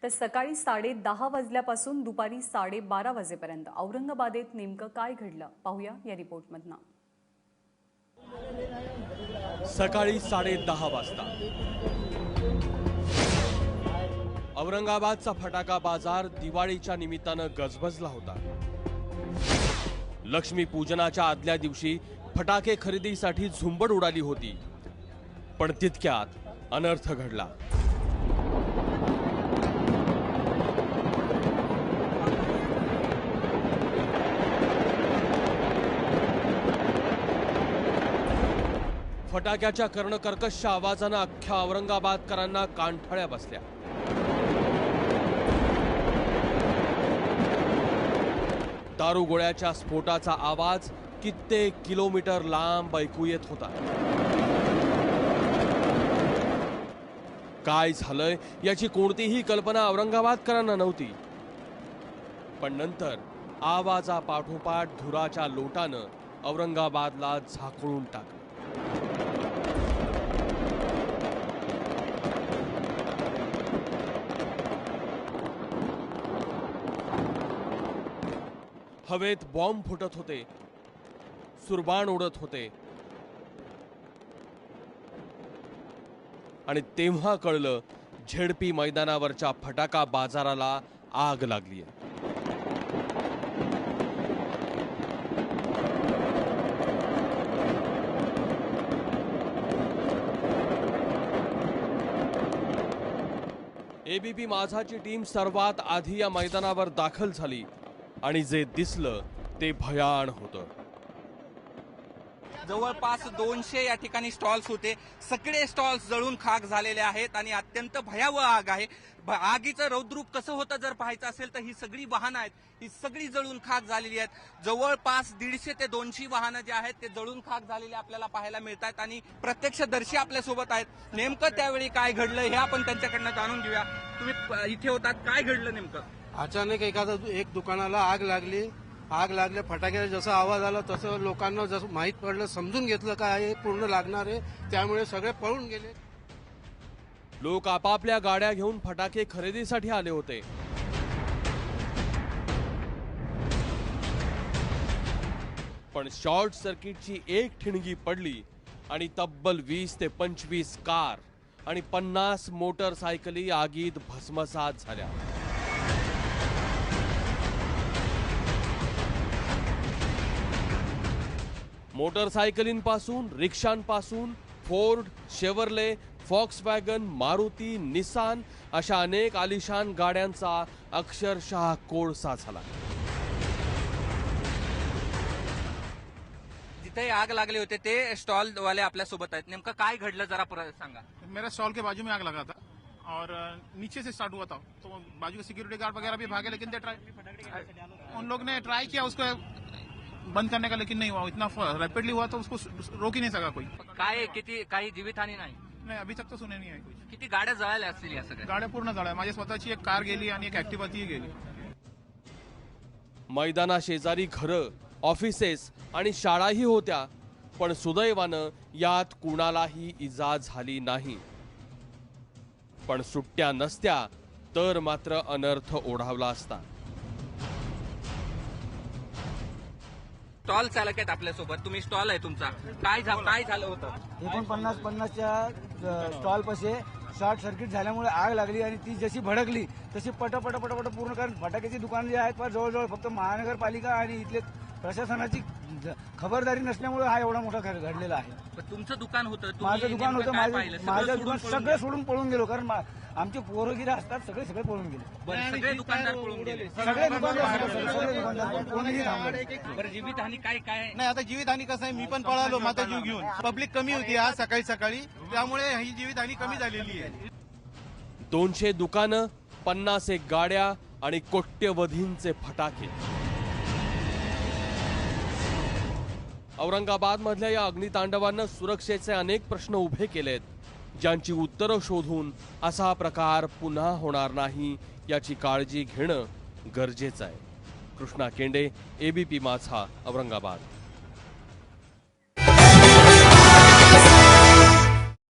तर सकाळी 10:30 वाजल्यापासून दुपारी 12:30 वाजेपर्यंत औरंगाबादेत नेमकं काय घडलं पाहूया या रिपोर्टमधनं। सकाळी 10:30 वाजता औरंगाबादचा फटाका बाजार दिवाळीच्या निमित्तानं गजबजला होता। लक्ष्मी पूजनाच्या आदल्या दिवशी फटाके खरेदीसाठी झुंबड उडाली होती, पण तितक्यात अनर्थ घडला। फटाक्याच्या कर्णकर्कश आवाजानं अख्ख्या औरंगाबादकरांना कानठळ्या बसल्या। दारुगोळ्याच्या स्फोटाचा आवाज कित्येक किलोमीटर लांब ऐकू येत होता। काय झालंय याची कोणतीही कल्पना औरंगाबादकरांना नव्हती, पण नंतर आवाजापाठोपाठ धुराच्या लोटानं औरंगाबादला झाकळून टाकलं। हवेत बॉम्ब फुटत होते, सुरबाण उडत होते, आणि तेव्हा कळलं झेडपी मैदानावरच्या फटाका बाजाराला आग लागलीय। एबीपी माझाची टीम सर्वात आधी या मैदानावर दाखल झाली आणि जे दिसलं ते भयान होतं। जवळपास 200 या ठिकाणी स्टॉल्स होते। सगळे स्टॉल्स जळून खाक झालेले आहेत आणि अत्यंत भयावह आग आहे। आगीचं रौद्रूप कसं होतं जर पाहायचं असेल तर ही सगळी वाहनं आहेत, ही सगळी जळून खाक झालेली आहेत। जवळपास 150 ते 200 वाहनं जे आहेत ते जळून खाक झालेले आपल्याला पाहायला मिळतात आणि प्रत्यक्षदर्शी आपल्या सोबत आहेत। नेमकं त्यावेळी काय घडलं हे आपण त्यांच्याकडनं जाणून घेऊया। तुम्ही इथे होतात, काय घडलं नेमकं? अचानक एक दुकानाला आग लागली। आग लागल्या फटाक्याचा जसा आवाज आला तसं लोकांना जसं माहीत पडलं, समजून घेतलं काय आहे पूर्ण लागणार आहे, त्यामुळे सगळे पळून गेले। लोक आपापल्या गाड्या घेऊन फटाके खरेदीसाठी आले होते। पण शॉर्ट सर्किटची एक ठिणगी पडली आणि तब्बल 20 ते 25 कार आणि 50 मोटरसायकली आगीत भस्मसात झाल्या। मोटरसायकलींपासून, रिक्षांपासून Ford, Chevrolet, Volkswagen, Maruti, Nissan अशा अनेक आलिशान गाड्यांचा अक्षरशः कोळसा झाला। जिथे आग लागले होते ते स्टॉल वाले आपल्या सोबत आहेत। नेमकं काय घडलं जरा परत सांगा। मेरा स्टॉल के बाजू में आग लगा था और नीचे से स्टार्ट हुआ था, तो बाजू के सिक्योरिटी गार्ड वगैरह भी भागे, लेकिन उन लोग ने ट्राई किया उसको बंद करने का, लेकिन नहीं हुआ। इतना रैपिडली हुआ तो उसको रोक ही नहीं सका कोई। काय किती काही जीवितहानी नाही? नाही, अभी तक तो सुने नहीं आहे कुछ। किती गाड्या जळाल्या असतील या सगळ्या? गाड्या पूर्ण जळाल्या। माझी स्वतःची एक कार गेली आणि एक ऍक्टिव्हा ती गेली। मैदाना शेजारी घरं, ऑफिसेस आणि शाळाही होत्या, पण सुदैवानं यात कुणालाही इजा झाली नाही। पण सुट्ट्या नसत्या तर मात्र अनर्थ ओढावला असता। स्टॉल चालक आहेत आपल्या सोबत, तुम्ही स्टॉल आहे तुमचा, काय झालं होतं? 49 स्टॉल पाशी शॉर्ट सर्किट झाल्यामुळे आग लागली आणि ती जशी भडकली तशी पटपट पूर्ण, कारण फटाक्याची दुकान जे आहेत पण जवळजवळ फक्त महानगरपालिका आणि इथले प्रशासनाची खबरदारी नसल्यामुळे हा एवढा मोठा घडलेला आहे। तुमचं दुकान होतं? माझं दुकान होतं, माझं दुकान सगळं सोडून पळून गेलो, कारण आमचे पोरगिरे असतात, सगळे पळून गेले। सगळे दुकानदार पळून गेले? सगळे दुकानदार कोणीही थांबलं। बरं, जीवितहानी काय नाही, आता जीवितहानी कसं आहे, मी पण पळालो माझा जीव घेऊन। पब्लिक कमी होती आज सकाळी, त्यामुळे ही जीवितहानी कमी झालेली आहे। 200 दुकानं, 50 गाड्या आणि कोट्यवधींचे फटाके। औरंगाबादमधल्या या अग्नितांडवानं सुरक्षेचे अनेक प्रश्न उभे केलेत, ज्यांची उत्तरं शोधून असा प्रकार पुन्हा होणार नाही याची काळजी घेणं गरजेचं आहे। कृष्णा केंडे, एबीपी माझा, औरंगाबाद।